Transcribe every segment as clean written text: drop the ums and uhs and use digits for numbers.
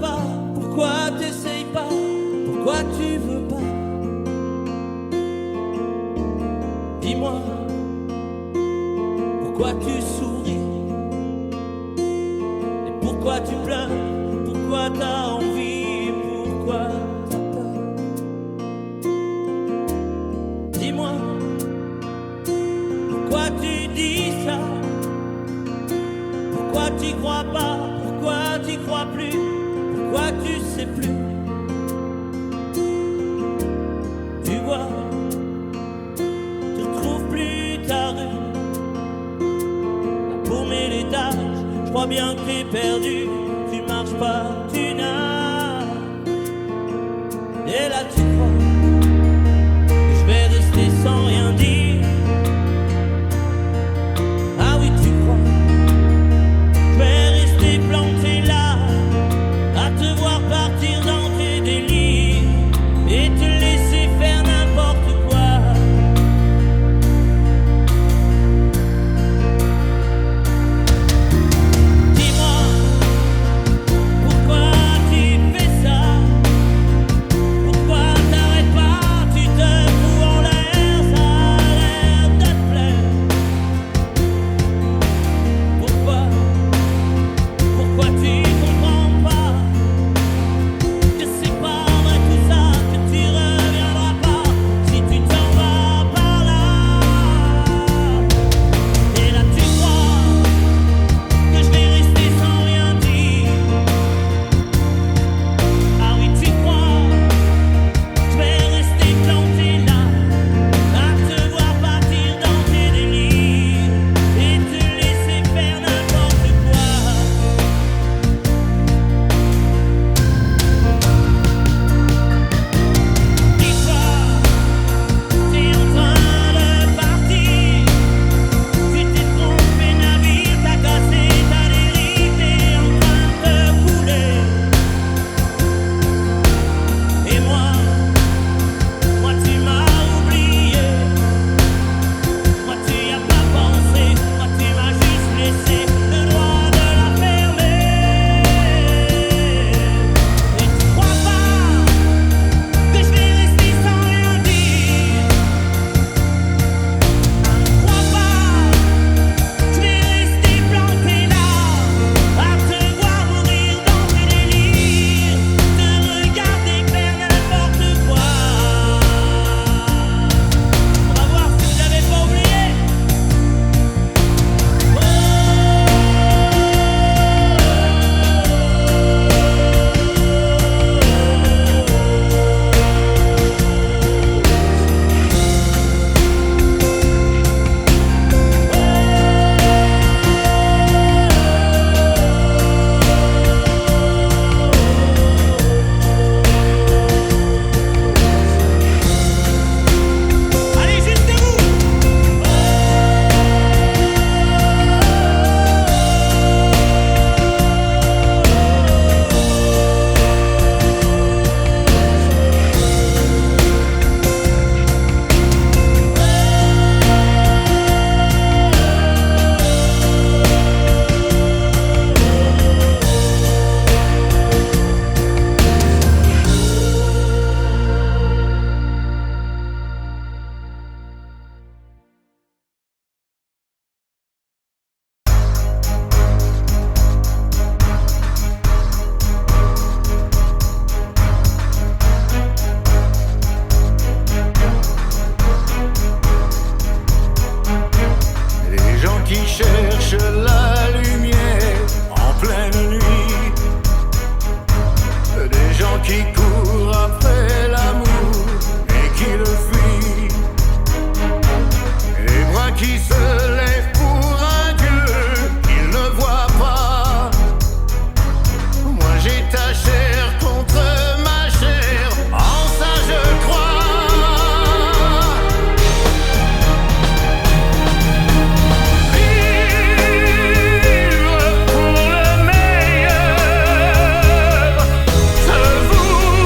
pas? Pourquoi t'essayes pas? Pourquoi tu veux pas? Dis-moi, pourquoi tu souris? Et pourquoi tu pleures? Pourquoi t'as envie? Pourquoi t'as peur? Dis-moi, pourquoi tu dis ça? Pourquoi t'y crois pas? Pourquoi t'y crois plus? Pourquoi tu sais plus? Tu vois, tu retrouves plus ta rue. La paumée l'étage, je crois bien que t'es perdu. Tu marches pas, tu nages. Et là tu crois que je vais rester sans rien dire. Ah oui, tu crois je vais rester planté là, à te voir partir dans tes délires et te laisser faire n'importe quoi. Dis-moi, pourquoi tu fais ça? Pourquoi t'arrêtes pas? Tu te fous en l'air, ça a l'air de te plaire. Pourquoi tu comprends pas que c'est pas vrai tout ça, que tu reviendras pas si tu t'en vas par là? Et là tu crois que je vais rester sans rien dire. Ah oui, tu crois je vais rester planté là, à te voir partir dans tes délires et te laisser faire n'importe quoi. Dis-toi, t'es en train de partir. Tu t'es trompé navire, t'as cassé ta dérive, t'es en train de couler. Et moi tu m'as oublié. Moi tu y as pas pensé. Moi tu m'as juste laissé le droit de la fermer. Et tu crois pas que je vais rester sans rien dire? Crois pas je vais rester planté là, à te voir mourir dans tes délires, te regarder faire n'importe quoi. On va voir si vous l'avez pas oublié. Allez, jusqu'à vous. Les gens qui cherchent la lumière en pleine nuit, des gens qui courent après l'amour et qui le fuient, les bras qui se lèvent pour un Dieu qu'ils ne voient pas. Moi j'ai ta chair contre ma chair, en ça je crois. Vivre pour le meilleur, se vouer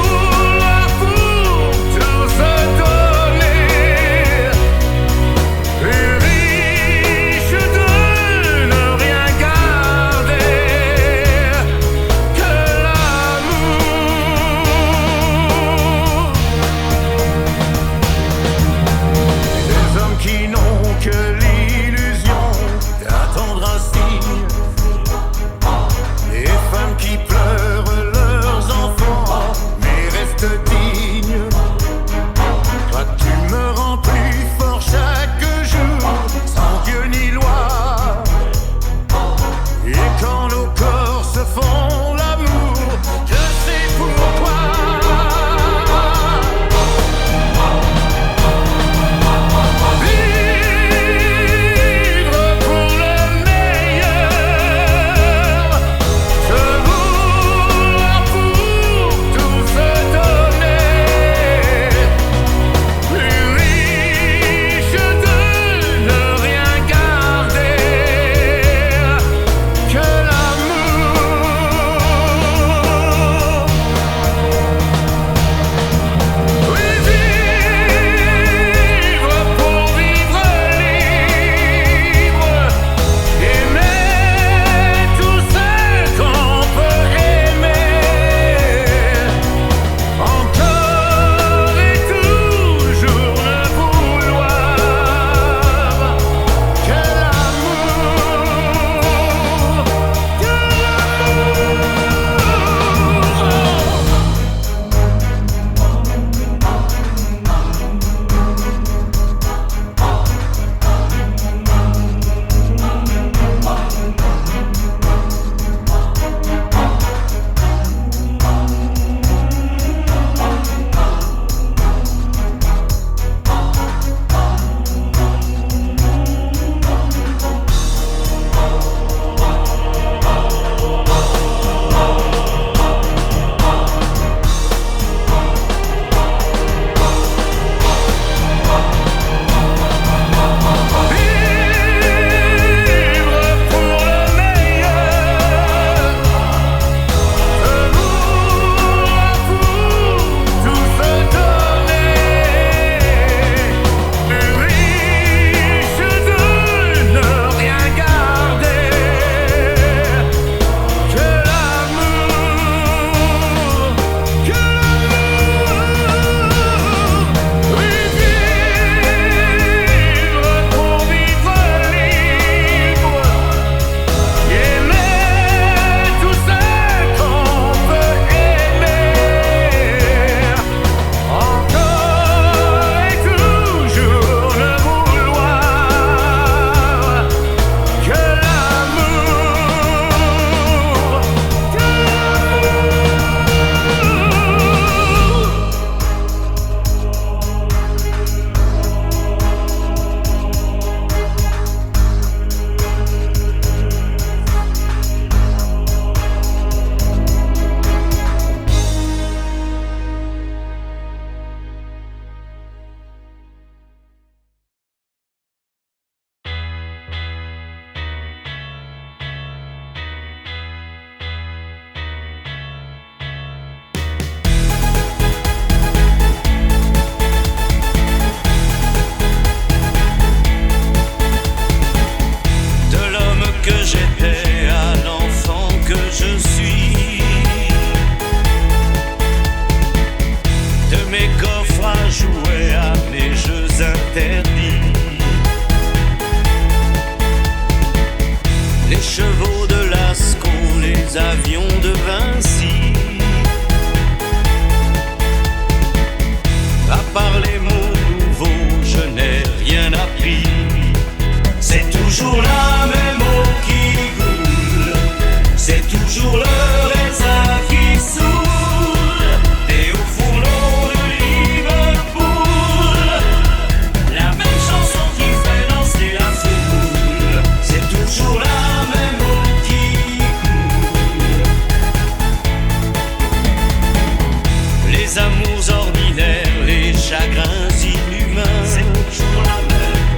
les amours ordinaires, les chagrins inhumains, c'est toujours la même.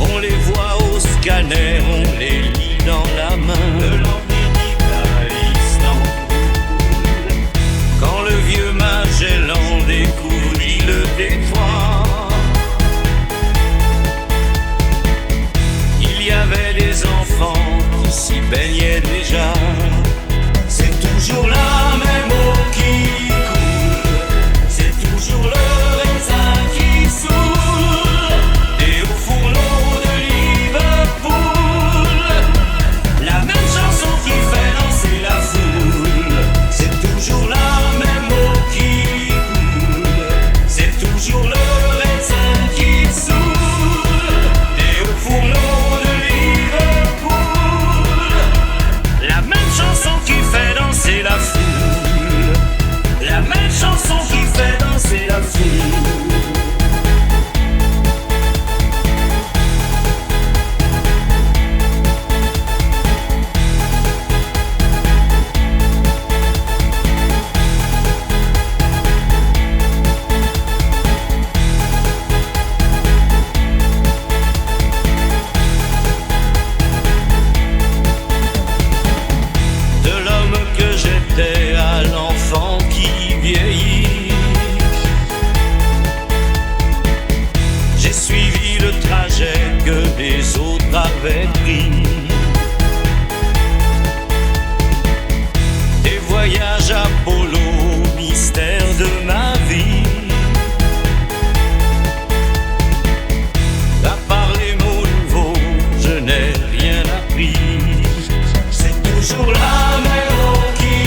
On les voit au scanner, on les lit dans la main. De l'Amérique à l'Istanbul, quand le vieux Magellan découvrit le détroit, il y avait des enfants qui s'y baignaient déjà. C'est toujours la même eau qui coule, c'est toujours le raisin qui saoule, et au fourneau de Liverpool, la même chanson qui fait danser la foule. C'est toujours la même eau qui coule, c'est toujours le raisin qui saoule, et au fourneau de Liverpool, la même chanson qui fait danser la foule, la même chanson qui fait danser la foule. De l'homme que j'étais à l'enfant qui vieillit, j'ai suivi le trajet que les autres avaient pris. Des voyages Apollo, mystère de ma vie. À part les mots nouveaux, je n'ai rien appris. C'est toujours la même eau qui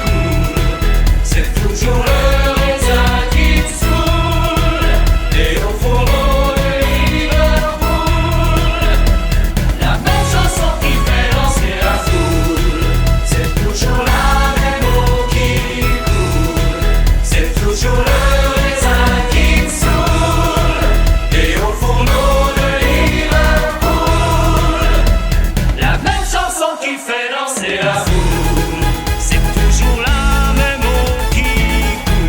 coule, c'est toujours le raisin qui saoule, et au fourneau de Liverpool, la même chanson qui fait danser la foule. C'est toujours la même eau qui coule, c'est toujours le raisin qui saoule, et au fourneau de Liverpool, la même chanson qui fait danser la foule. C'est toujours la même eau qui coule.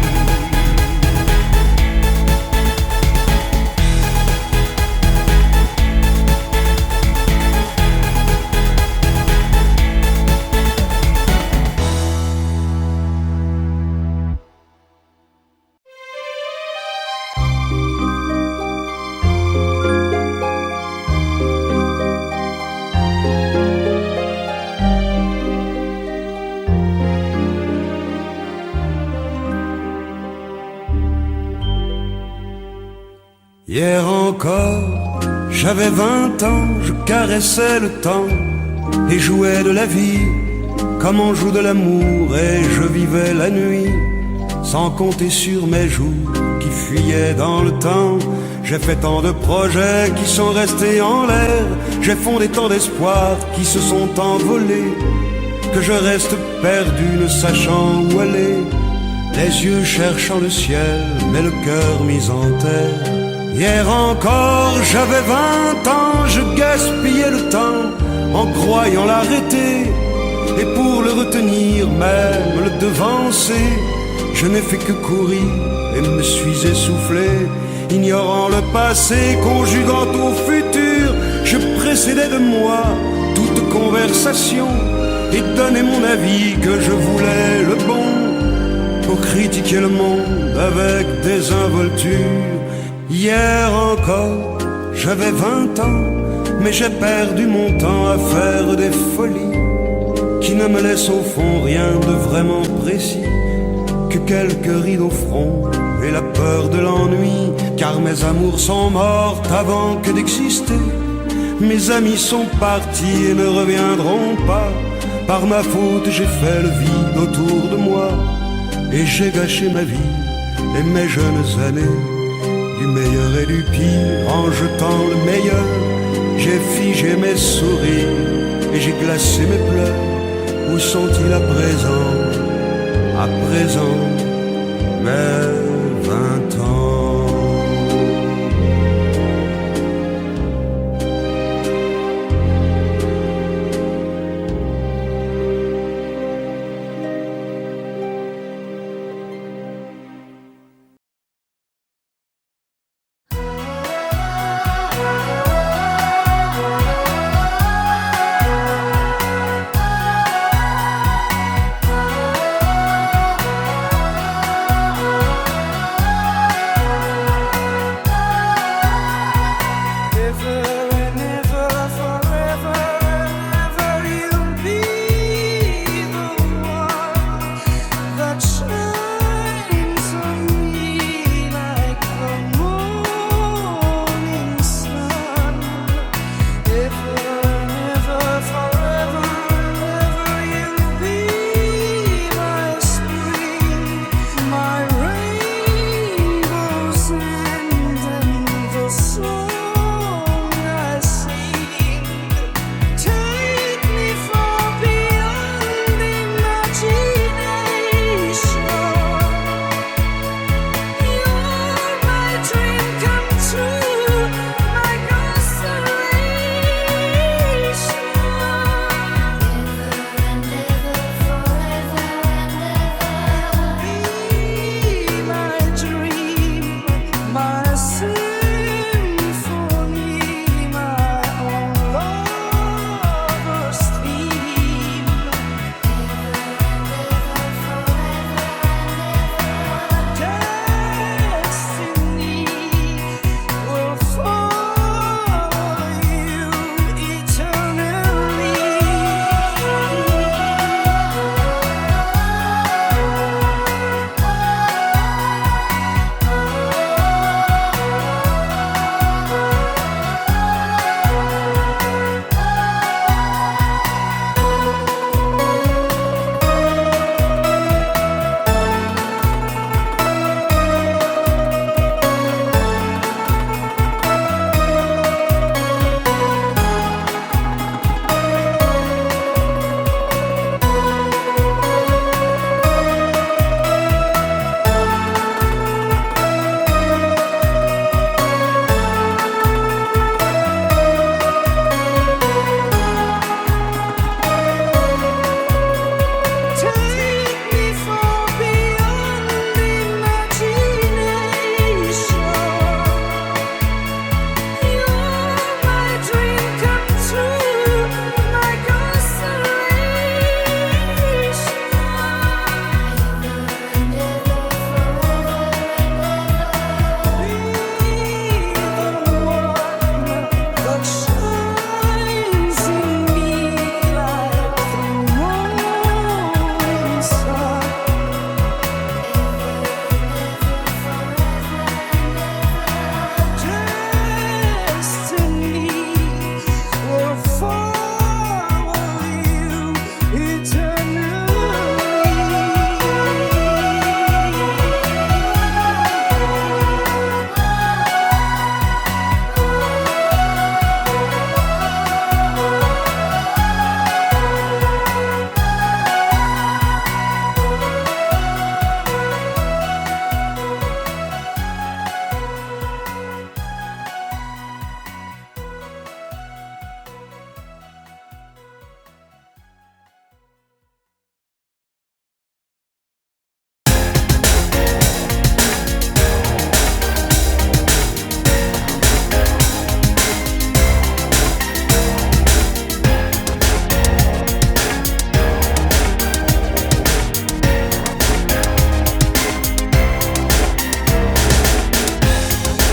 Hier encore, j'avais 20 ans, je caressais le temps et jouais de la vie comme on joue de l'amour, et je vivais la nuit sans compter sur mes jours qui fuyaient dans le temps. J'ai fait tant de projets qui sont restés en l'air, j'ai fondé tant d'espoirs qui se sont envolés, que je reste perdu ne sachant où aller, les yeux cherchant le ciel mais le cœur mis en terre. Hier encore, j'avais 20 ans, je gaspillais le temps en croyant l'arrêter, et pour le retenir, même le devancer, je n'ai fait que courir et me suis essoufflé. Ignorant le passé, conjuguant au futur, je précédais de moi toute conversation et donnais mon avis que je voulais le bon, pour critiquer le monde avec désinvolture. Hier encore, j'avais 20 ans, mais j'ai perdu mon temps à faire des folies qui ne me laissent au fond rien de vraiment précis, que quelques rides au front et la peur de l'ennui, car mes amours sont mortes avant que d'exister. Mes amis sont partis et ne reviendront pas. Par ma faute, j'ai fait le vide autour de moi, et j'ai gâché ma vie et mes jeunes années, du meilleur et du pire, en jetant le meilleur. J'ai figé mes sourires et j'ai glacé mes pleurs. Où sont-ils à présent? À présent, mes 20 ans.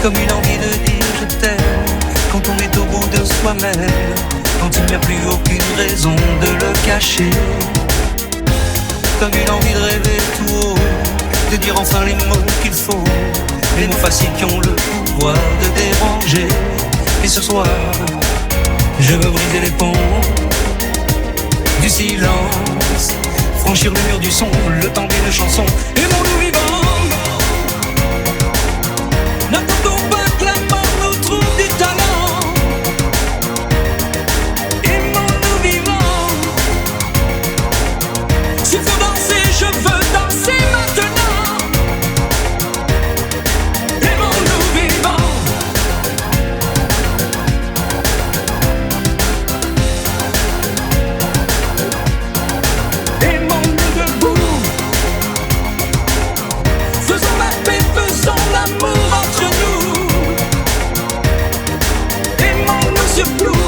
comme une envie de dire je t'aime, quand on est au bout de soi-même, quand il n'y a plus aucune raison de le cacher. Comme une envie de rêver tout haut, de dire enfin les mots qu'il faut, les mots faciles qui ont le pouvoir de déranger. Et ce soir, je veux briser les ponts du silence, franchir le mur du son, le temps d'une chanson. Aimons-nous vivants, n'attendons pas que la mort nous trouve du talent. Aimons-nous vivants, s'il faut danser, je veux danser maintenant. Aimons-nous vivants. Aimons-nous debout, faisons la paix, faisons l'amour entre nous. Aimons-nous surtout,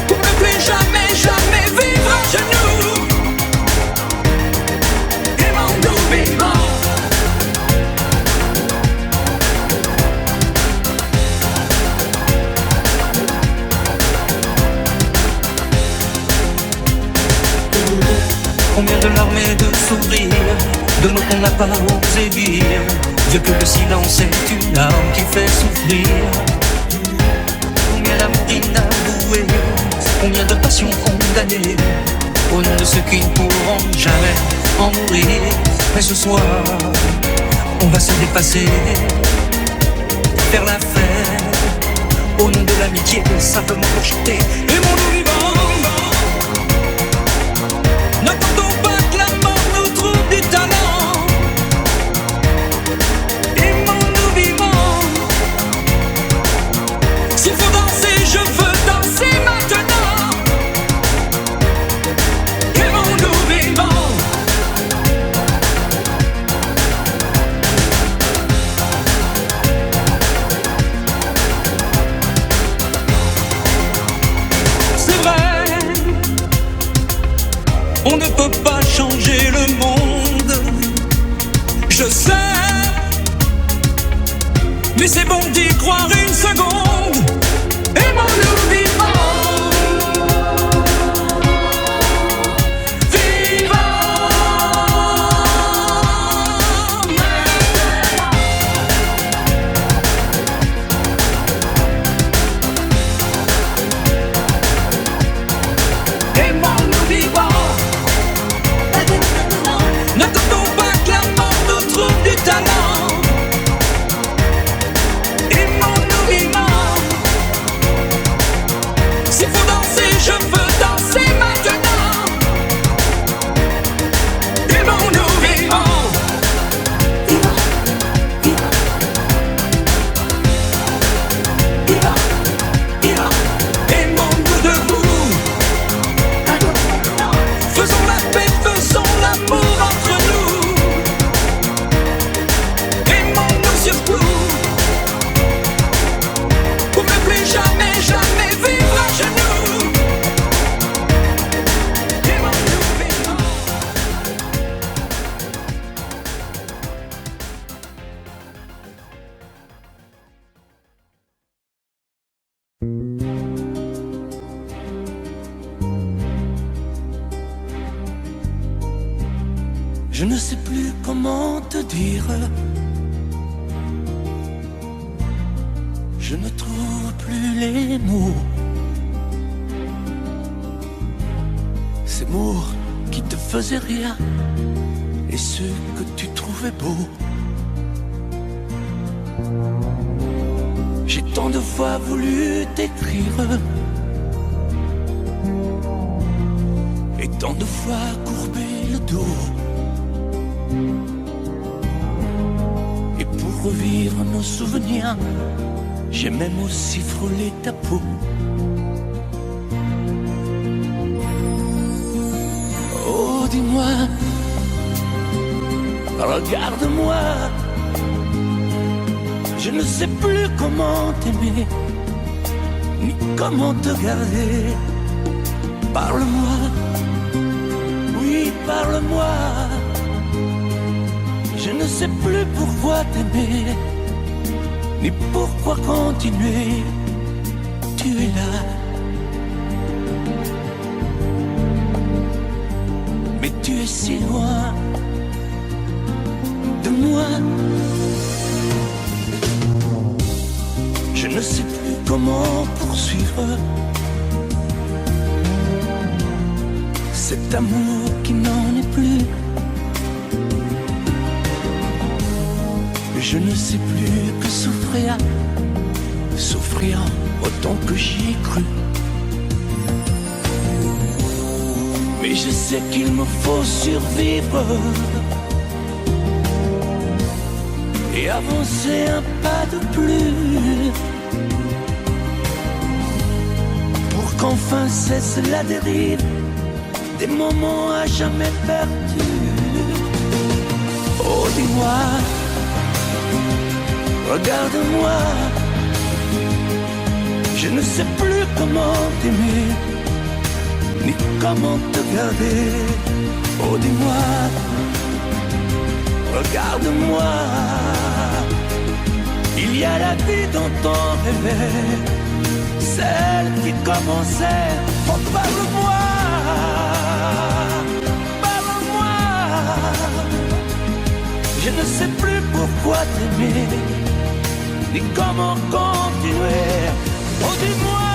pour ne plus jamais, jamais vivre à genoux. Aimons-nous vivants. Combien de larmes et de sourires, de mots qu'on n'a pas osé dire, Dieu que le silence est une arme qui fait souffrir. Combien d'amour inavoué, combien de passions condamnées, au nom de ceux qui ne pourront jamais en mourir. Mais ce soir, on va se dépasser, faire la fête, au nom de l'amitié, simplement pour chanter. Aimons-nous vivants. N'attendons pas que la mort nous trouve du talent. Aimons-nous vivants, s'il faut danser, je veux danser maintenant. Aimons-nous vivants. C'est vrai, on ne peut pas changer le monde, je sais, mais c'est bon d'y croire une seconde. Aimons-nous vivants, vivants. Aimons-nous vivants. N'attendons pas que la mort nous trouve du talent. Aimons-nous vivants, s'il faut danser, je veux danser maintenant. Aimons-nous vivants. Aimons-nous debout, faisons la paix, faisons l'amour entre nous. Aimons-nous surtout, pour ne plus jamais, jamais vivre à genoux. Aimons-nous vivants. Je ne sais plus comment te dire. Je ne trouve plus les mots. Ces mots qui te faisaient rire et ceux que tu trouvais beaux. J'ai tant de fois voulu t'écrire et tant de fois courbé le dos. Et pour revivre nos souvenirs, j'ai même aussi frôlé ta peau. Oh, dis-moi, regarde-moi, je ne sais plus comment t'aimer, ni comment te garder. Parle-moi, oui, parle-moi. Je ne sais plus pourquoi t'aimer, ni pourquoi continuer. Tu es là, mais tu es si loin de moi. Je ne sais plus comment poursuivre cet amour qui n'en est plus. Je ne sais plus que souffrir, souffrir autant que j'y ai cru. Mais je sais qu'il me faut survivre et avancer un pas de plus pour qu'enfin cesse la dérive des moments à jamais perdus. Oh, dis-moi, regarde-moi, je ne sais plus comment t'aimer, ni comment te garder. Oh, dis-moi, regarde-moi, il y a la vie dont on rêvait, celle qui commençait. Oh, parle-moi, parle-moi, je ne sais plus pourquoi t'aimer, ni comment continuer. Oh, dis-moi,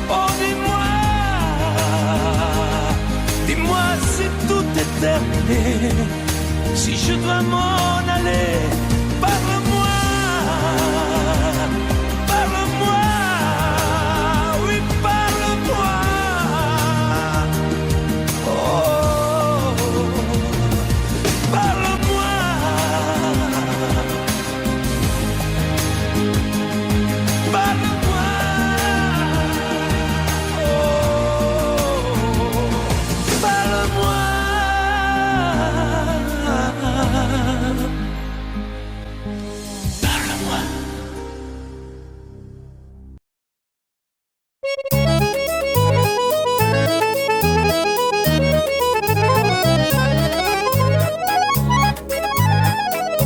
oh, dis-moi, dis-moi si tout est terminé, si je dois m'en aller. Parle-moi, parle-moi, oui, parle-moi. Oh, parle-moi.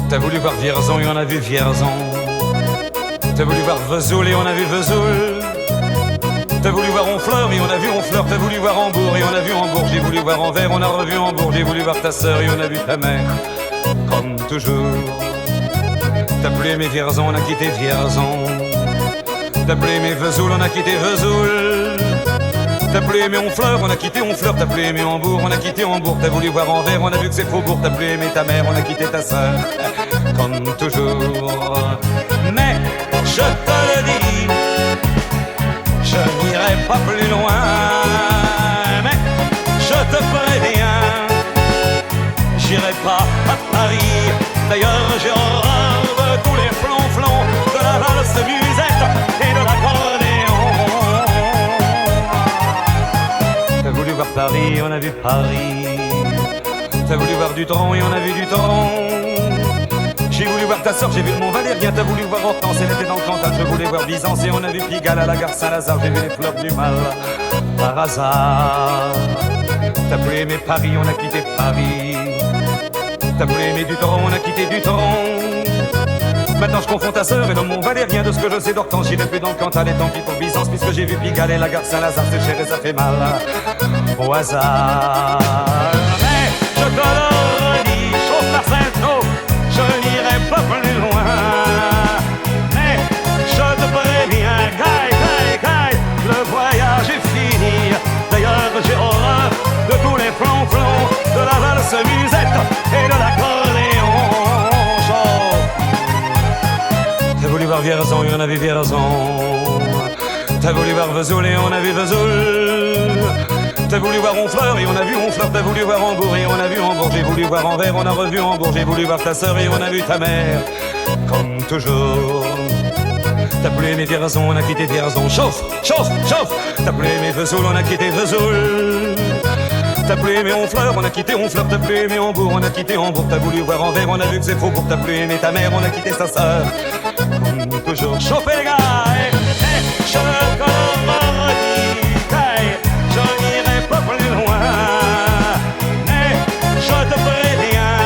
T'as voulu voir Vierzon et on a vu Vierzon. T'as voulu voir Vesoul et on a vu Vesoul. T'as voulu voir Honfleur et on a vu Honfleur. T'as voulu voir Hambourg et on a vu Hambourg. J'ai voulu voir Anvers, on a revu Hambourg. J'ai voulu voir ta sœur et on a vu ta mère. Comme toujours. T'as plus aimé Vierzon, on a quitté Vierzon. T'as plus aimé Vesoul, on a quitté Vesoul. T'as plus aimé Honfleur, on a quitté Honfleur. T'as plus aimé Hambourg, on a quitté Hambourg. T'as voulu voir Anvers, on a vu que c'est Faubourg. T'as plus aimé ta mère, on a quitté ta sœur. Comme toujours. Mais je te le dis, je n'irai pas plus loin. Mais je te préviens, j'irai pas à Paris. D'ailleurs j'ai horreur de tous les flonflons, de la valse musette et de l'accordéon. T'as voulu voir Paris, on a vu Paris. T'as voulu voir Dutron et on a vu Dutron. J'ai voulu voir ta sœur, j'ai vu le Mont Valérien. T'as voulu voir Hortense, elle était dans le Cantal. Je voulais voir Byzance et on a vu Pigalle à la gare Saint-Lazare. J'ai vu les fleurs du mal par hasard. T'as plus aimé Paris, on a quitté Paris. T'as plus aimé Dutron, on a quitté Dutron. Maintenant je confonds ta sœur et le Mont Valérien. De ce que je sais d'Hortense, j'irai plus dans le Cantal. Et tant pis pour Byzance, puisque j'ai vu Pigalle et la gare Saint-Lazare. C'est cher et ça fait mal au hasard. Mais je te le redis, chauffe par Saint-Cloud, je n'irai pas plus loin. Mais je te préviens, caille, caille, caille, le voyage est fini. D'ailleurs j'ai horreur de tous les flonflons, de la valse musette et de l'accordéon. T'as voulu voir Vierzon et on a vu Vierzon. T'as voulu voir Vesoul et on a vu Vesoul. T'as voulu voir Honfleur et on a vu Honfleur. T'as voulu voir Hambourg et on a vu Hambourg. J'ai voulu voir Anvers, on a revu Hambourg. J'ai voulu voir ta sœur et on a vu ta mère. Comme toujours. T'as plus aimé Vierzon, on a quitté Vierzon. Chauffe, chauffe, chauffe. T'as plus aimé Vesoul, on a quitté Vesoul. T'as plus aimé Honfleur, on a quitté Honfleur. T'as plus aimé Hambourg, on a quitté Hambourg. T'as voulu voir Anvers, on a vu que c'est Faubourg. T'as plus aimé ta mère, on a quitté sa sœur. Comme toujours. Chauffez les gars, je te redis, je n'irai pas plus loin. Mais je te préviens,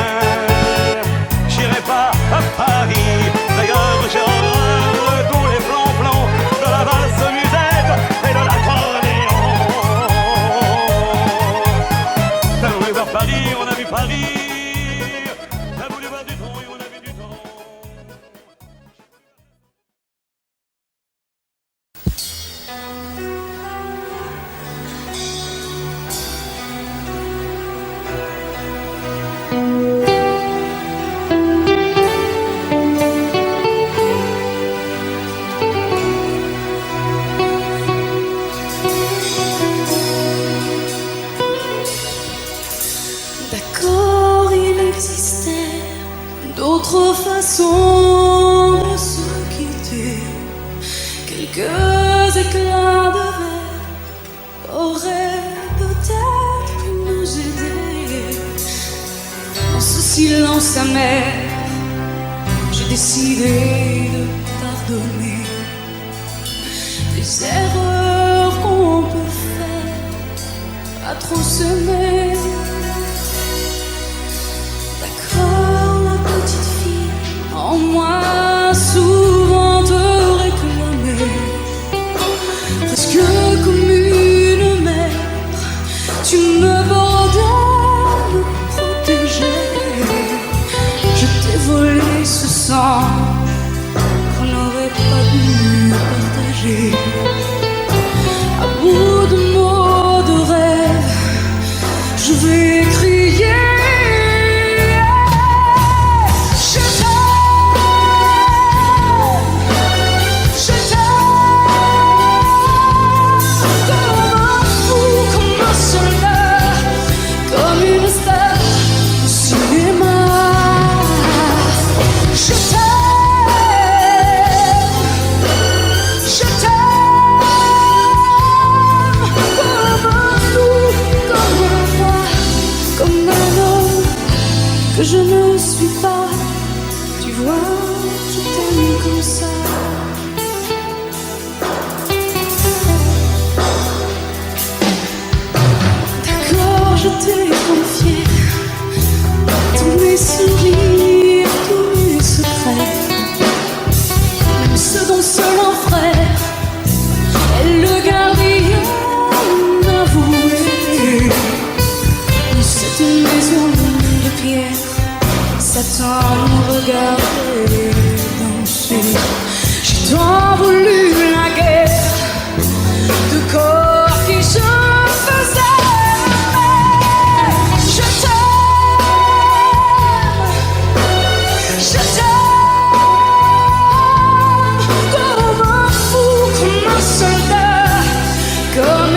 D'accord, il existait d'autres façons de se quitter. Quelques éclats de verre auraient peut-être pu nous aider. Dans ce silence amer, j'ai décidé de pardonner les erreurs qu'on peut faire à trop s'aimer. D'accord, la petite fille en moi souvent te réclamait, presque comme une mère, tu me bordais, me protégeais. Je t'ai volé ce sang qu'on n'aurait pas dû partager. À bout de mots, de rêves, je vais crier. Que je ne suis pas, tu vois, je t'aime comme ça. D'accord, je t'ai confié tous mes sourires, tous mes secrets, même ceux dont seul un frère est le gardien avoué. C'est une maison de pierre, Satan nous regardait danser. J'ai tant voulu la guerre de corps qui se faisait aimer. Je t'aime comme un fou, comme un soldat, comme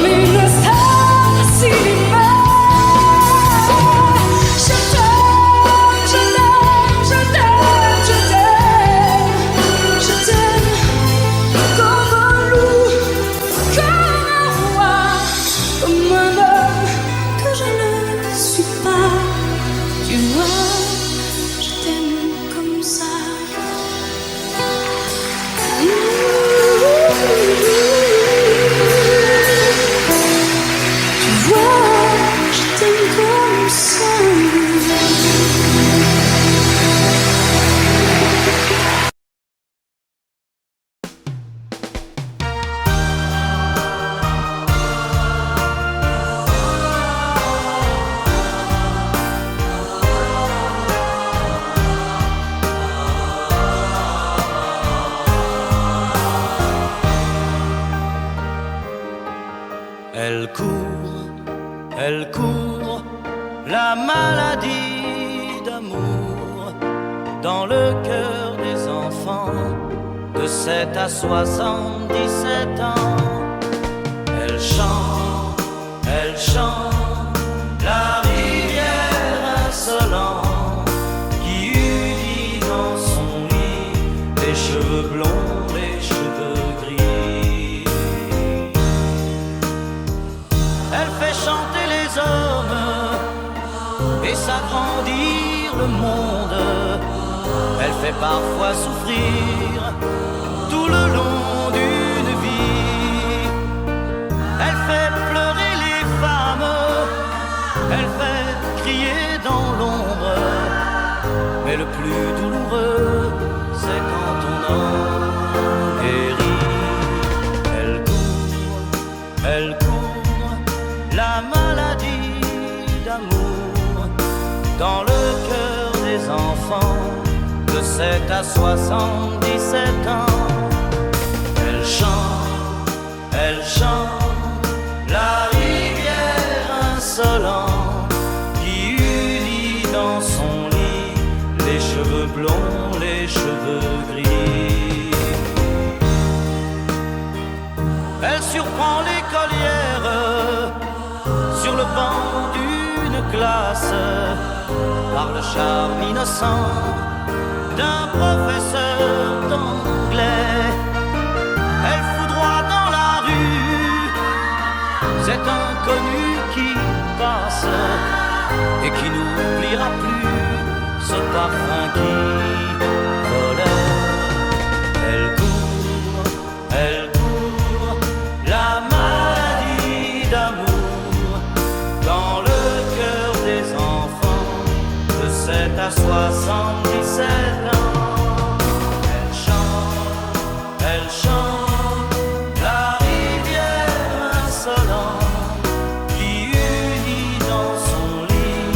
une star de cinéma. Je t'aime. Elle court, la maladie d'amour dans le cœur des enfants de 7 à 77 ans. Elle chante, la rivière insolente qui unit dans son lit les cheveux blonds, les cheveux gris. Elle fait chanter les hommes et s'agrandir le monde. Elle fait parfois souffrir tout le long d'une vie. dans le cœur des enfants de 7 à 77 ans. Elle chante la rivière insolente qui unit dans son lit les cheveux blonds, les cheveux gris. Elle surprend l'écolière sur le banc d'une classe par le charme innocent d'un professeur d'anglais. Elle foudroie dans la rue cet inconnu qui passe et qui n'oubliera plus ce parfum qui volait. Elle court la maladie d'amour dans le cœur des enfants de 7 à 77 ans. Elle chante la rivière insolente qui unit dans son lit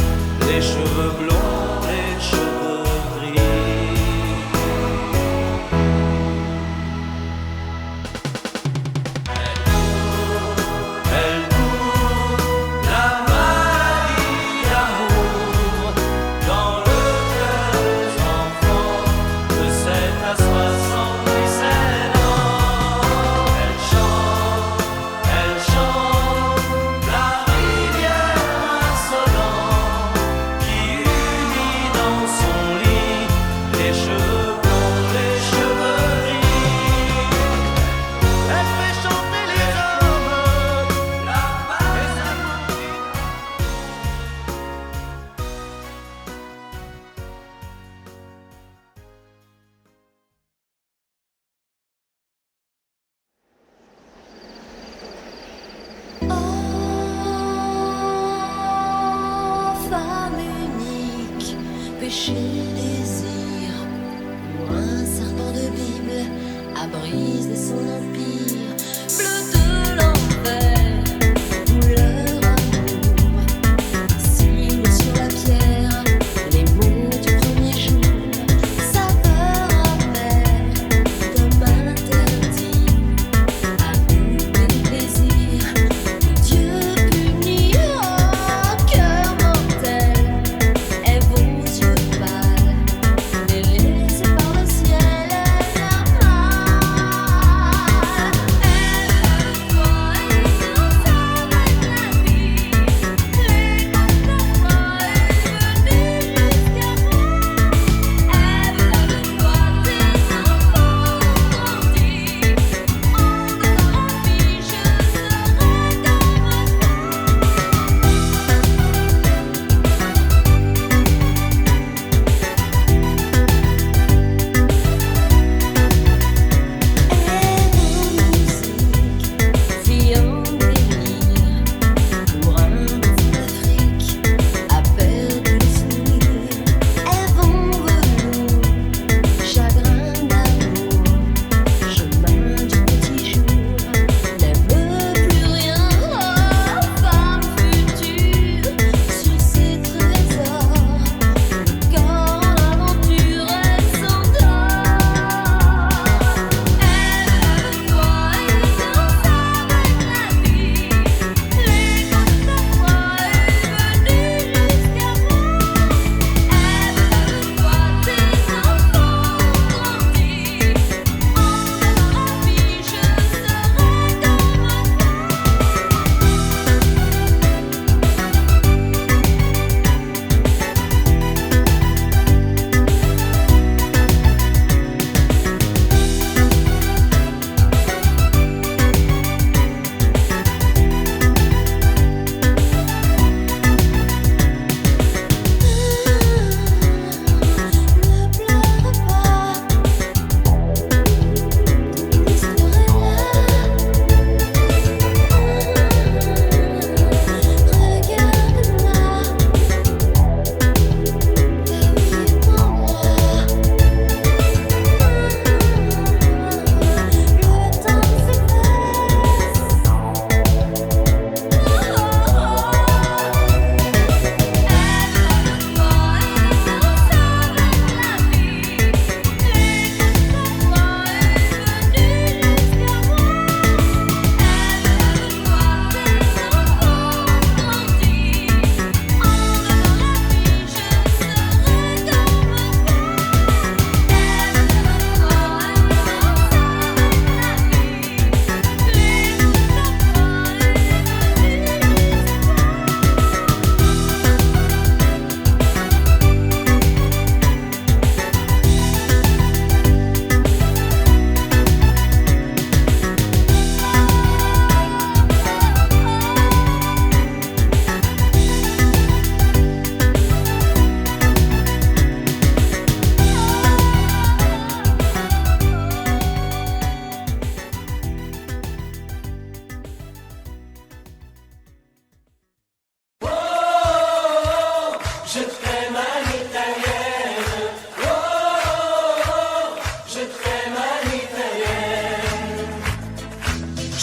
les cheveux blonds, les cheveux gris. Elle court la maladie d'amour dans le cœur des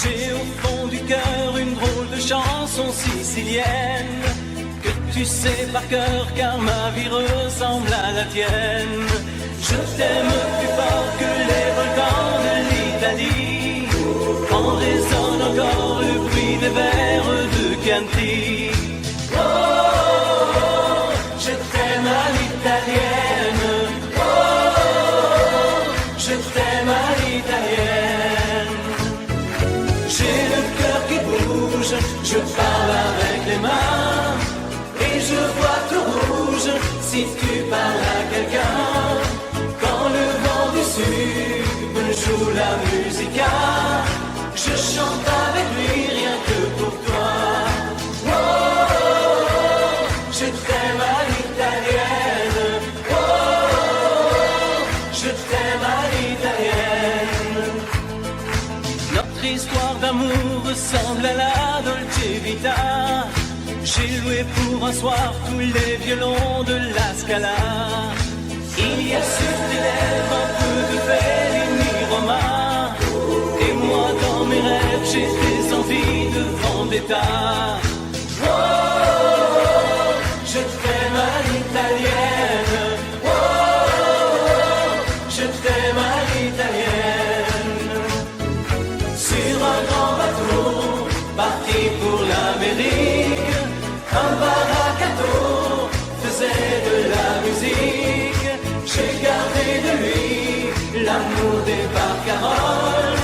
J'ai au fond du cœur une drôle de chanson sicilienne que tu sais par cœur car ma vie ressemble à la tienne. Je t'aime plus fort que les volcans de l'Italie. En résonne encore le bruit des vers de Chianti. Oh, je t'aime à l'italienne. Oh, je t'aime à l'italienne. J'ai le cœur qui bouge, je parle avec les mains. Et je vois tout rouge si tu parles à quelqu'un. Quand le vent du sud me joue la musica, je chante avec lui rien que pour toi. Oh, je t'aime à l'italienne. Oh, je t'aime à l'italienne. Notre histoire d'amour ressemble à la Dolce Vita. J'ai loué pour un soir tous les violons de la Scala. Il y a sur tes lèvres un peu de Fellini Roma. Et moi dans mes rêves j'ai des envies de vendetta. Oh, je t'aime à l'italienne. Oh, je t'aime à l'italienne. Sur un grand bateau parti pour l'Amérique, un baracato faisait de la musique. J'ai gardé de lui l'amour des barcaroles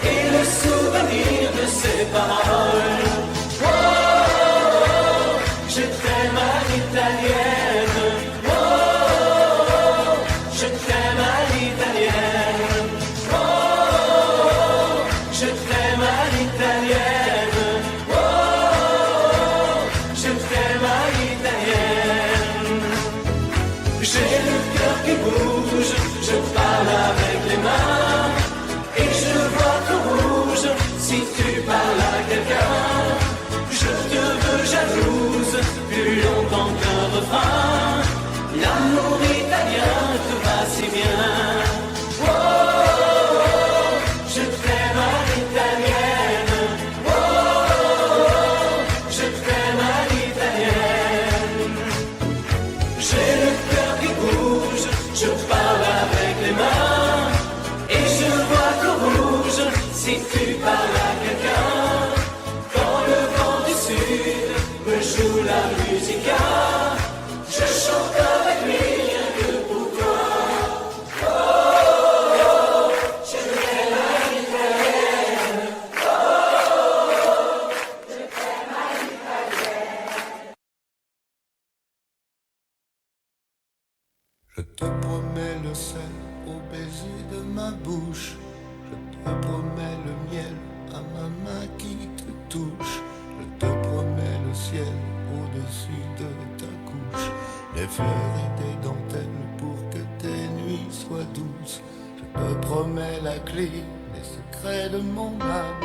et le souvenir de ses paroles. Oh, je t'aime à l'italienne. Oh, je t'aime à l'italienne. Oh, je t'aime à l'italienne. Oh, je t'aime à l'italienne. J'ai le cœur qui bouge, je parle avec les mains. Et je vois tout rouge si tu parles à quelqu'un. Je te veux jalouse plus longtemps qu'un refrain. L'amour italien te va si bien. Oh, je t'aime à l'italienne. Oh, je t'aime à l'italienne. J'ai le cœur qui bouge, je parle avec les mains. Et je vois tout rouge si tu parles à quelqu'un. Quand le vent du sud me joue la musica, je chante avec lui rien que pour toi. Oh, je t'aime à l'italienne. Oh, je t'aime à l'italienne. Je te promets le sel au baiser de ma bouche. Je te promets le miel à ma main qui te touche. Je te promets le ciel au-dessus de ta couche. Des fleurs et des dentelles pour que tes nuits soient douces. Je te promets la clé des secrets de mon âme.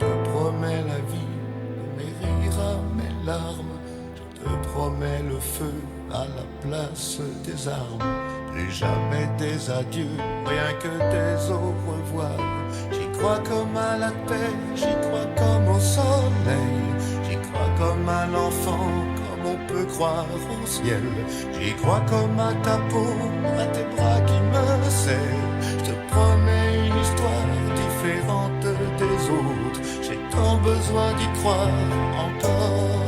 Je te promets la vie de mes rires à mes larmes. Je te promets le feu à la place des armes. Plus jamais des adieux, rien que des au revoir. J'y crois comme à la terre, j'y crois comme au soleil. J'y crois comme un enfant, comme on peut croire au ciel. J'y crois comme à ta peau, à tes bras qui me serrent. Je te promets une histoire différente des autres. J'ai tant besoin d'y croire encore.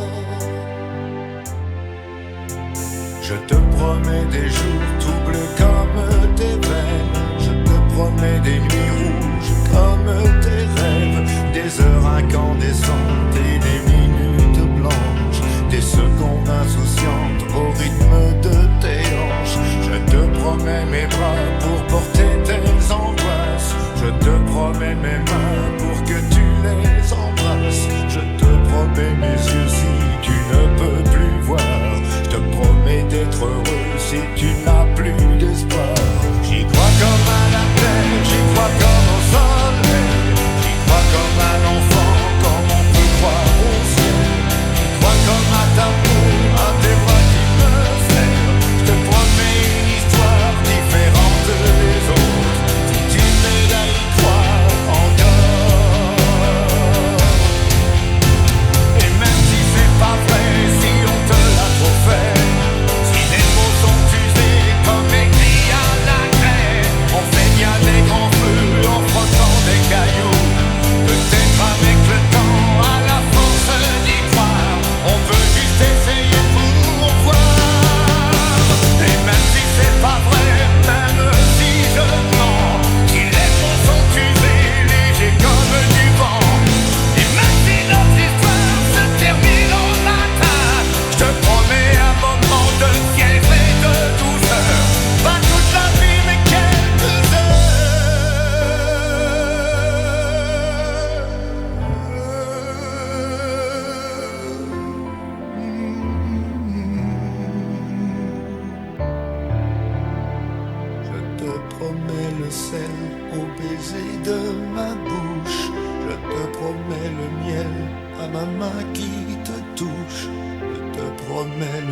Je te promets des jours tout bleus comme tes veines. Je te promets des nuits rouges comme tes rêves. Des heures incandescentes et des minutes blanches. Des secondes insouciantes au rythme de tes hanches. Je te promets mes bras pour porter tes angoisses. Je te promets mes mains pour que tu les embrasses. Je te promets mes yeux si tu ne peux plus voir. Je te promets d'être heureux si tu n'as plus d'espoir. J'y crois comme à la terre, j'y crois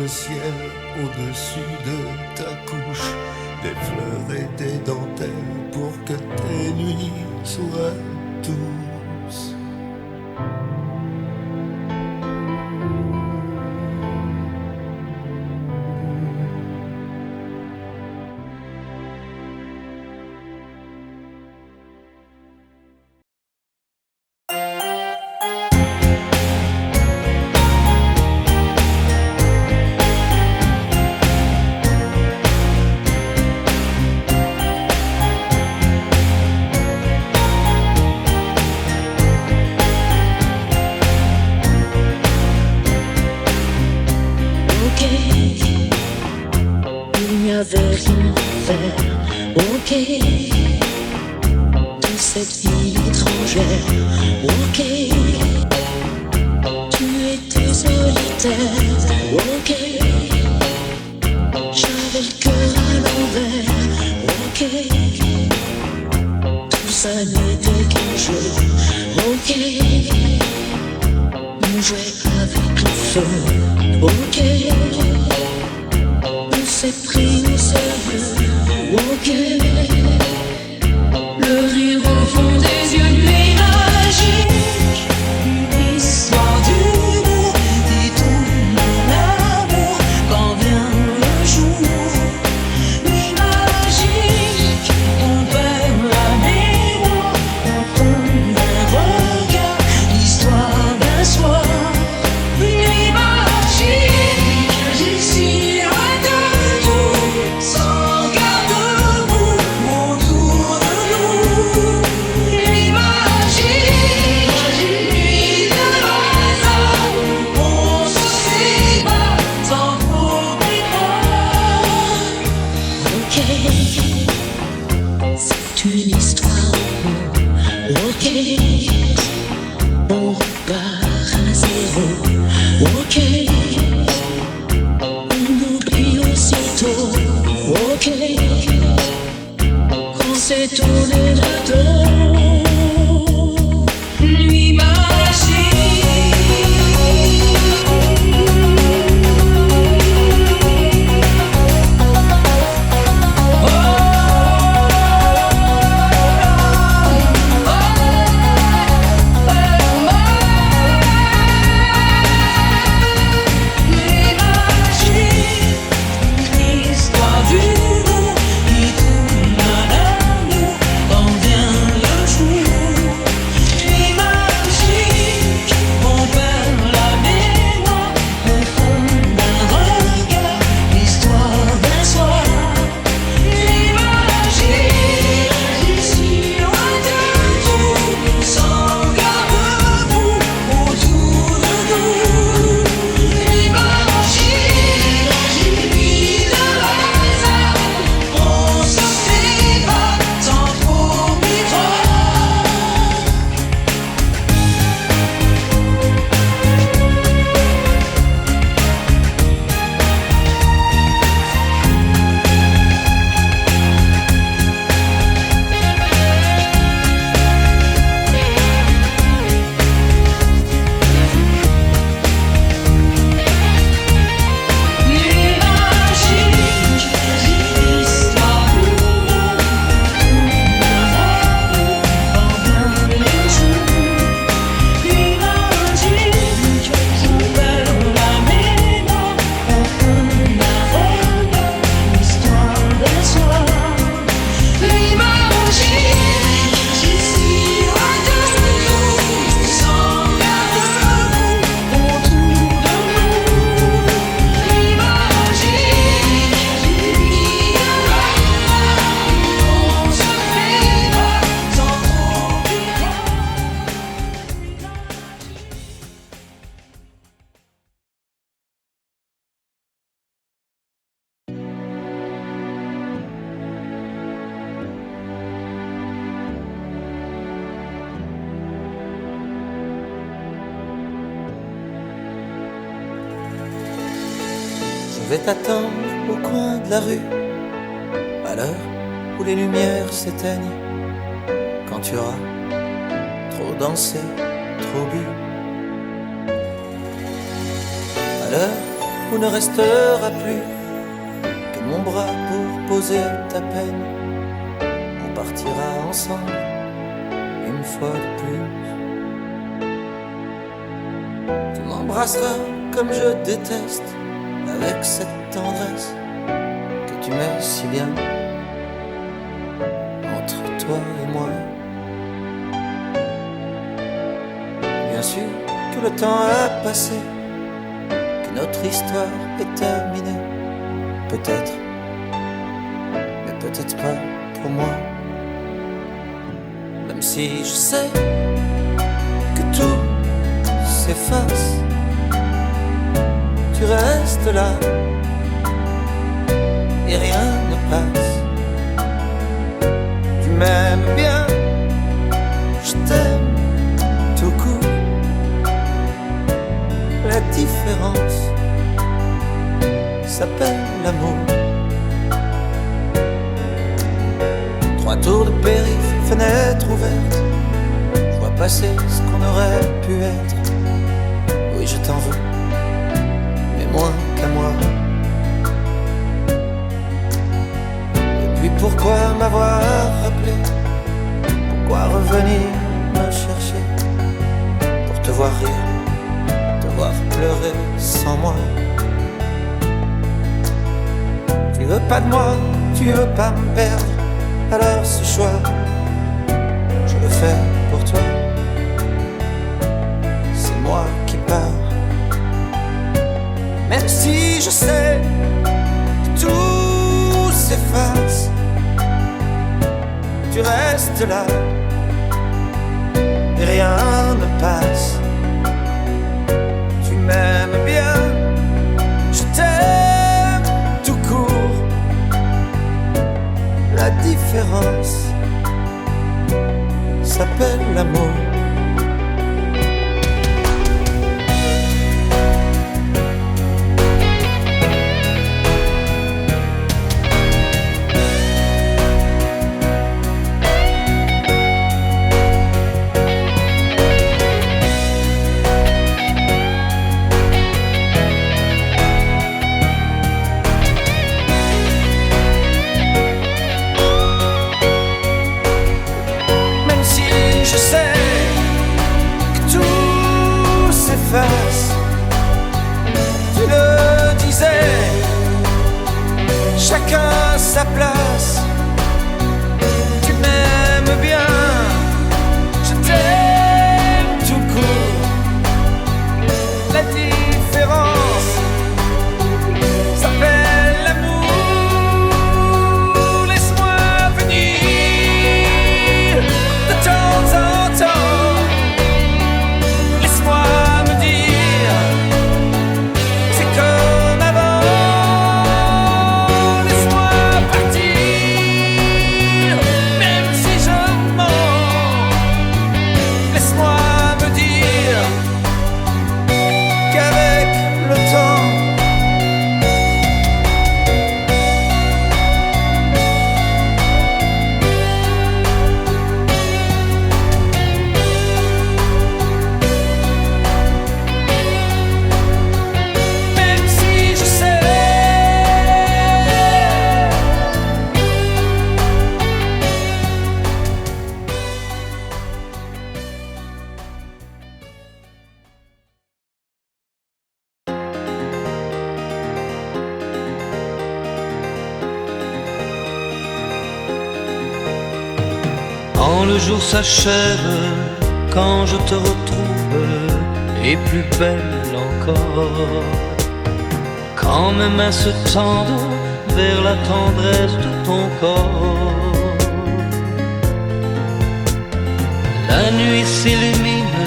ciel au-dessus de ta couche, des fleurs et des dentelles pour que tes nuits soient douces. Ok, de cette vie étrangère. Ok, tu étais solitaire. Ok, j'avais le cœur à l'envers. Ok, tout ça n'était qu'un jeu. Ok, on jouait avec le feu. Ok, on s'est pris au sérieux. Ok, le rire au fond des yeux, nuit magique, une histoire d'humour et tout mon amour quand vient le jour. Nuit magique, on perd la mémoire, on tombe d'un regard, l'histoire d'un soir. Nuit magique, ici loin de tout, sans garde-boue autour de nous. Nuit magique, nuit de hasard, on se sépare sans problème. Ok, c'est une histoire. Ok, on repart à zéro. Ok, on oublie aussitôt. Ok, quand c'est tourné le dos. Nuit histoire d'humour qui tourne à l'amour quand vient le jour. Nuit magique, on perd la mémoire, le fond d'un regard, l'histoire d'un soir. Nuit magique, ici loin de tout, sans garde-boue autour de nous. Nuit magique, nuit de hasard, on se sépare sans trop méprendre. Nuit magique, histoire d'humour, quand vient le jour. Nuit magique, on perd la mémoire, au fond d'un regard, l'histoire d'un soir. Nuit magique, ici loin de nous, sans garde-boue autour de nous. Nuit magique, nuit de hasard, on se sépare sans trop Je vais t'attendre au coin de la rue, à l'heure où les lumières s'éteignent, quand tu auras trop dansé, trop bu. À l'heure où ne restera plus que mon bras pour poser ta peine. On partira ensemble une fois de plus. Tu m'embrasseras comme je déteste, avec cette tendresse que tu mets si bien entre toi et moi. Bien sûr que le temps a passé, que notre histoire est terminée. Peut-être, mais peut-être pas pour moi. Même si je sais que tout s'efface, tu restes là et rien ne passe. Tu m'aimes bien, je t'aime tout court. La différence s'appelle l'amour. 3 tours de périph', fenêtre ouverte, je vois passer ce qu'on aurait pu être. Oui, je t'en veux, mais moins qu'à moi. Et puis pourquoi m'avoir rappelé? Pourquoi revenir me chercher? Pour te voir rire, te voir pleurer sans moi. Tu veux pas de moi, tu veux pas me perdre. Alors ce choix, je le fais pour toi. C'est moi qui pars. Même si je sais que tout s'efface, tu restes là et rien ne passe. Tu m'aimes bien, je t'aime tout court. La différence s'appelle l'amour. Tu le disais, chacun sa place. Tu m'aimes bien, je t'aime tout court. La différence s'appelle l'amour. Laisse-moi venir de temps en temps. Laisse-moi Quand le jour s'achève, quand je te retrouve, et plus belle encore, quand mes mains se tendent vers la tendresse de ton corps, la nuit s'illumine,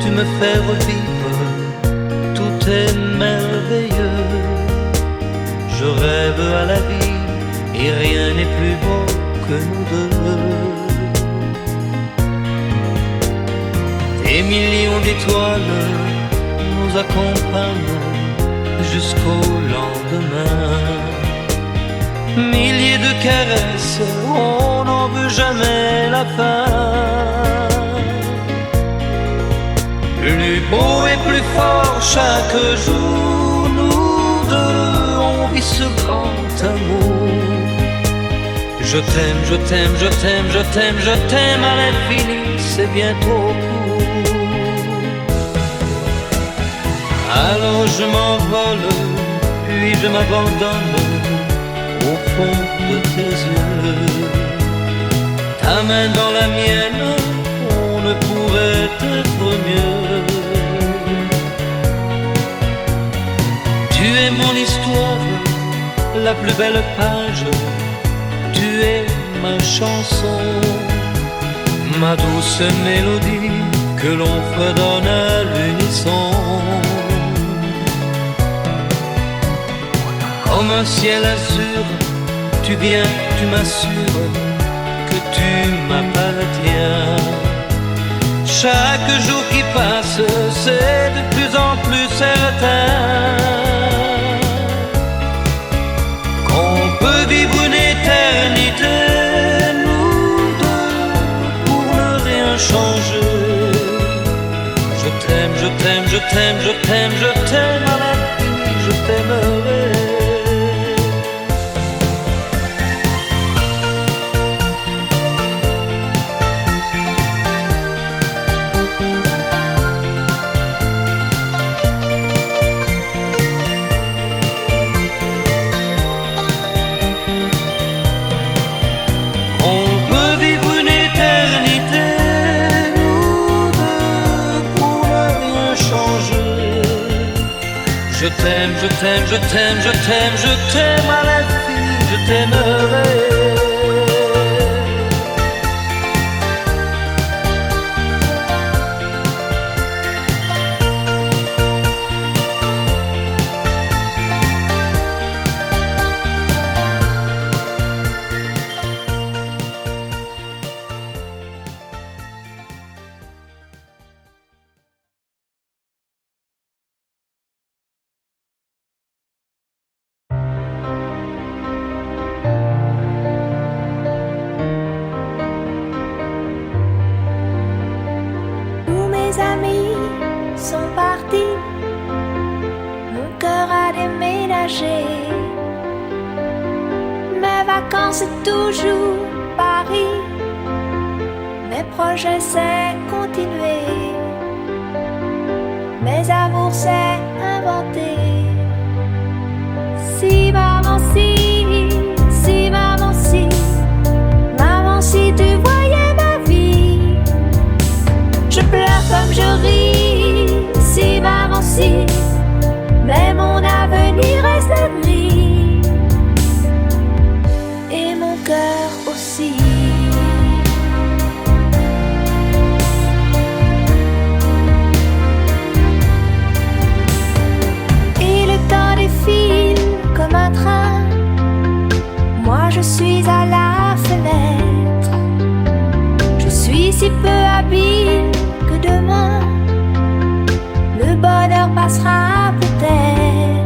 tu me fais revivre, tout est merveilleux. Je rêve à la vie et rien n'est plus beau que nous deux. Des millions d'étoiles nous accompagnent jusqu'au lendemain. Milliers de caresses, on n'en veut jamais la fin. Plus beau et plus fort chaque jour nous deux, on vit ce grand amour. Je t'aime, je t'aime, je t'aime, je t'aime, je t'aime à l'infini, c'est bien trop court. Alors je m'envole, puis je m'abandonne au fond de tes yeux. Ta main dans la mienne, on ne pourrait être mieux. Tu es mon histoire, la plus belle page. Tu es ma chanson, ma douce mélodie que l'on fredonne à l'unisson. Comme un ciel azur, tu viens, tu m'assures que tu m'appartiens. Chaque jour qui passe, c'est de plus en plus certain qu'on peut vivre une éternité, nous deux, pour ne rien changer. Je t'aime, je t'aime, je t'aime, je t'aime, je t'aime à l'infini, je t'aimerai. Je t'aime, je t'aime, je t'aime, je t'aime, je t'aime à l'infini, je t'aimerai. Sont partis, mon cœur a déménagé. Mes vacances c'est toujours Paris, mes projets c'est continuer, mes amours c'est inventer. Si maman si maman si tu voyais ma vie, je pleure comme je ris. Si maman si, mais mon avenir reste gris, et mon cœur aussi. Et le temps défile comme un train, moi je suis à la fenêtre. Je suis si peu habile que demain le bonheur passera peut-être.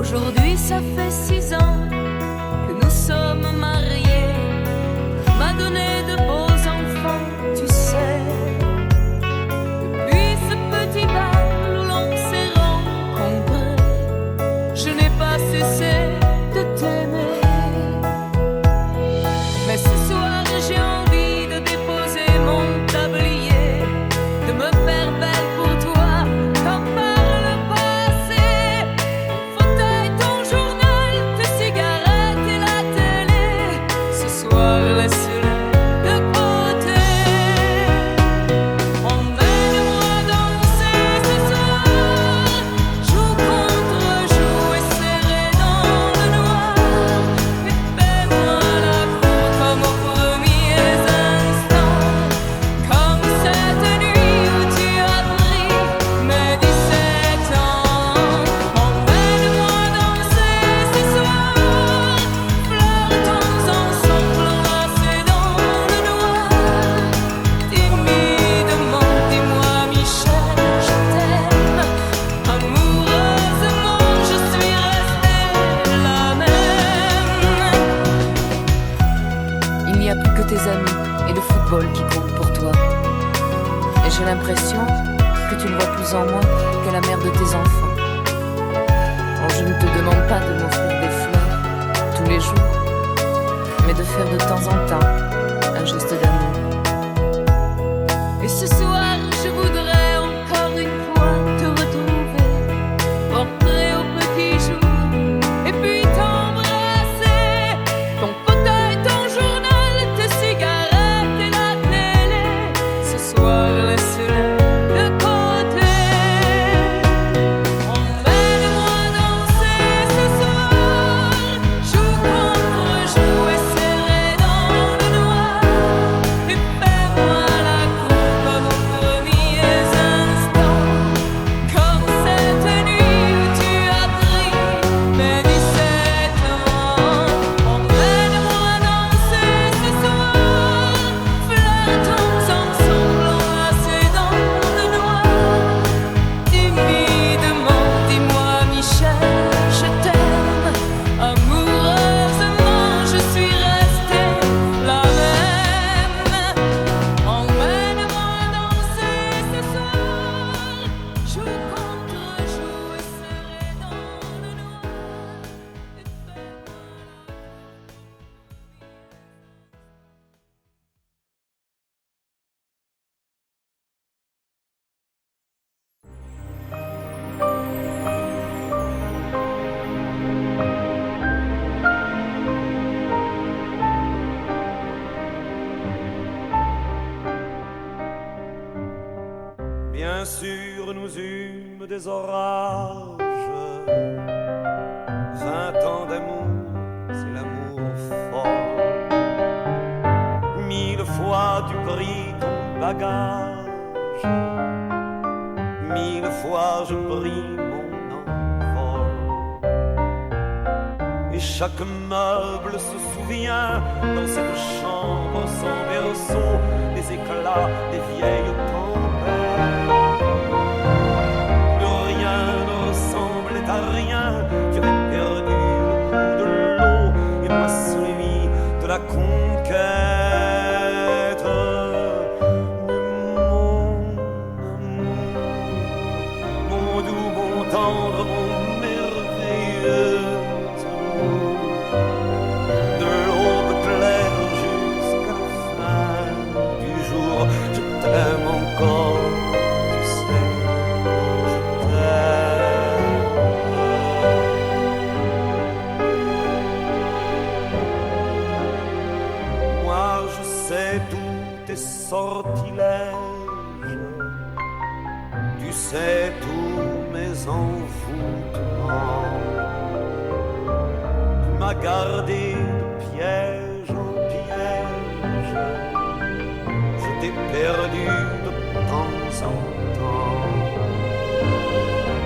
Aujourd'hui ça fait 6 ans que nous sommes mariés. M'a donné de beaux enfants, tu sais. Depuis ce petit bal où l'on s'est rencontrés, je n'ai pas cessé de t'aimer. Mais ce soir j'ai envie de déposer mon tablier, de me faire belle pour toi comme par le passé. Ton fauteuil, ton journal, tes cigarettes et la télé, ce soir laisse-les de côté. Emmène-moi danser ce soir, joue contre joue et serré dans le noir. Et fais-moi la cour comme aux premiers instants, comme cette nuit où tu as pris mes 17 ans. Emmène-moi danser ce soir, flirtons ensemble enlacés dans le noir. Timidement, dis-moi Michel, je t'aime. Amoureusement, je suis restée la même. Il n'y a plus que tes amis et le football qui comptent pour toi. Et j'ai l'impression que tu ne vois plus en moi que la mère de tes enfants. Oh, je ne te demande pas de m'offrir des fleurs tous les jours, mais de faire de temps en temps un geste d'amour. Et ce soir, je voudrais encore une fois te retrouver, rentrer au petit jour, et puis t'embrasser. Ton fauteuil, ton journal, tes cigarettes et la télé, ce soir laisse-les de côté. Emmène-moi danser ce soir, joue contre joue et serré dans le noir. Et fais-moi la cour comme aux premiers instants, comme cette nuit où tu as pris mes 17 ans. Emmène-moi danser ce soir, flirtons ensemble enlacés dans le noir. Timidement, dis-moi Michel, je t'aime. Amoureusement, je suis restée la même. Emmène-moi danser ce soir, joue contre joue et serré dans le noir. Et fais-moi Bien sûr, nous eûmes des orages. 20 ans d'amour, c'est l'amour fort. 1000 fois tu pris ton bagage. 1000 fois je pris mon envol. Et chaque meuble se souvient dans cette chambre sans berceau des éclats des vieilles tempêtes. Plus rien ne ressemblait à rien. Tu avais perdu le coup de l'eau et moi celui de la conquête. Mon doux, mon tendre, mon merveilleux amour. De l'aube claire jusqu'à la fin du jour, je t'aime encore, tu sais, je t'aime. Moi je sais tous tes sortilèges, tu sais tous mes envoûtements. Tu m'as gardé de piège en piège, je t'ai perdu de temps en temps.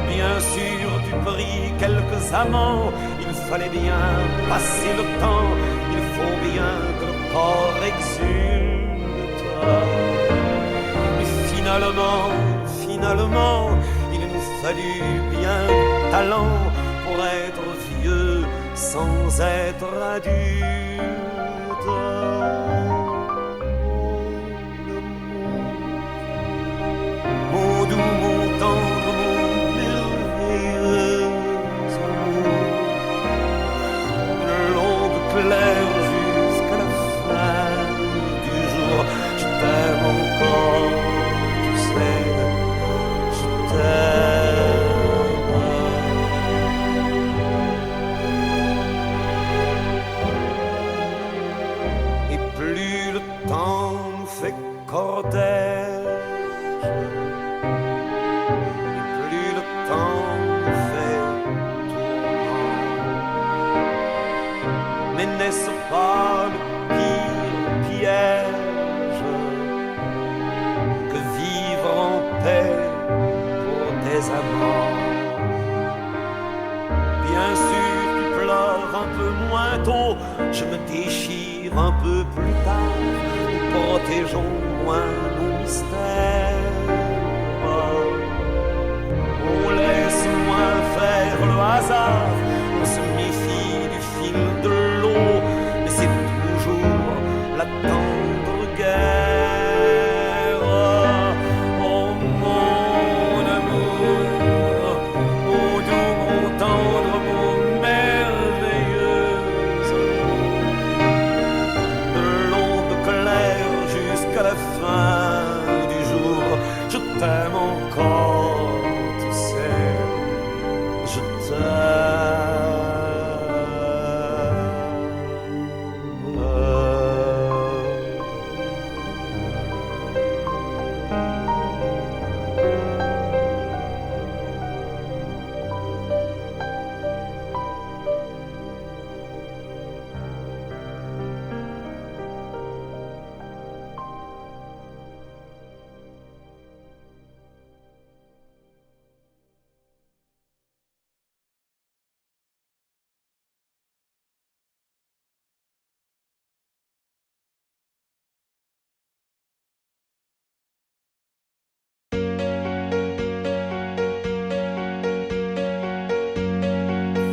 Bien sûr, tu pris quelques amants, il fallait bien passer le temps, il faut bien que le corps exulte. Mais finalement, il nous fallut bien de talent pour être sans être adulte. Mon doux, mon tendre, mon merveilleux amour, de l'aube claire jusqu'à la fin du jour, je t'aime encore, tu sais, je t'aime. Et plus le temps nous fait cortège, et plus le temps nous fait tourment. Mais n'est-ce pas le pire piège que vivre en paix pour des amants? Bien sûr, tu pleures un peu moins tôt, je me déchire un peu plus tard. Nous protégeons moins nos mystères. On laisse moins faire le hasard, on se méfie du fil de l'eau, mais c'est toujours la tendre guerre. Oh mon amour, mon doux, mon tendre, mon merveilleux amour, de l'aube claire jusqu'à la fin du jour, je t'aime encore, tu sais, je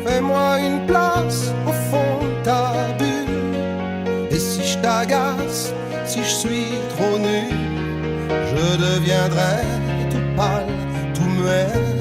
Fais-moi une place au fond de ta bulle. Et si je t'agace, si je suis trop nu, je deviendrai tout pâle, tout muet.